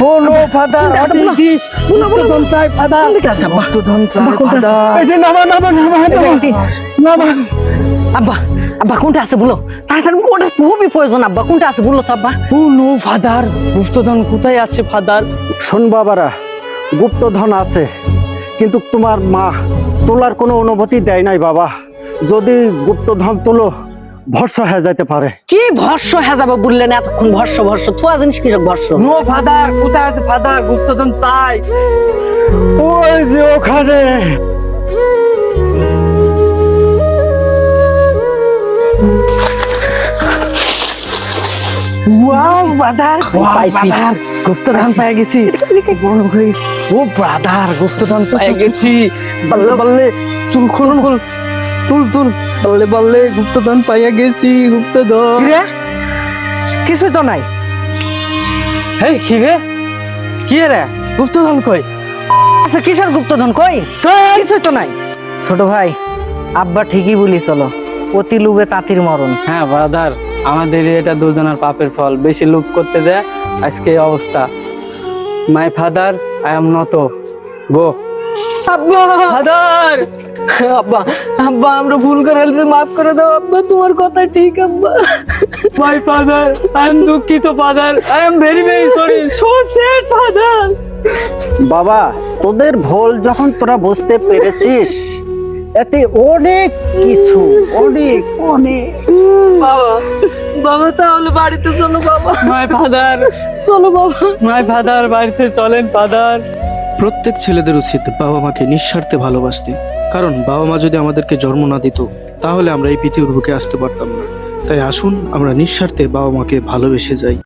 ও no father অতি this গুপ্তধন চাই ফাদার গুপ্তধন চাই ফাদার এই যে নামা আব্বা আব্বা কোনটা আছে বলো তাড়াতাড়ি ওটা খুবই প্রয়োজন আব্বা কোনটা আছে বলো তো আব্বা ও নো ফাদার গুপ্তধন কোথায় আছে ফাদার? শোন বাবারা, গুপ্তধন আছে, কিন্তু তোমার মা তোলার কোনো অনুমতি দেয় নাই বাবা। যদি গুপ্তধন তুলো ভরসা হয়ে যেতে পারে। কি ভর্ষ হয়ে যাবে বললেন এতক্ষণ ভর্ষ থুয়া জিনিস কিসব ভর্ষ নো ফাদার কোথায় আছে ফাদার গুপ্তধন চাই ওই যে ওখানে। ওয়াও ফাদার পাইছি। ফাদার গুপ্তধন পেয়ে গেছি ও ফাদার গুপ্তধন পেয়ে গেছি বললে বললে তুল খুল খুল তুল তুল বললে বললে গুপ্তধন পাইয়া গেছি গুপ্তধন কিরে কিছু তো নাই এই কি রে? কি রে গুপ্তধন কই? আচ্ছা কিসের গুপ্তধন কই কিছু তো নাই ছোট ভাই আব্বা ঠিকই বলি চলো অতি লোভে তাঁতির মরণ হ্যাঁ ফাদার, আমাদের এটা দুজনের পাপের ফল। বেশি লুপ করতে যায় আজকে এই অবস্থা। মাই ফাদার আই এম নত গো। আব্বা ফাদার আব্বা আব্বা আমরা ভুল করে ফেলছি মাফ করে দাও আব্বা তোমার কথা ঠিক আব্বা মাই ফাদার আই এম দুঃখিত father, I am very very sorry, so sad father. বাবা, তোদের ভুল যখন তোরা বুঝতে পেরেছিস, এতে অনেক কিছু অনেক অনেক বাবা বাবা তাহলে বাড়িতে চলো বাবা মাই ফাদার, চলো বাবা মাই ফাদার, বাড়িতে চলেন ফাদার। প্রত্যেক ছেলেদের উচিত বাবা মাকে নিঃস্বার্থে ভালোবাসতে, কারণ বাবা মা যদি আমাদেরকে জন্ম না দিত তাহলে আমরা এই পৃথিবীর বুকে আসতে পারতাম না। তাই আসুন আমরা নিঃস্বার্থে বাবা মাকে ভালোবেসে যাই।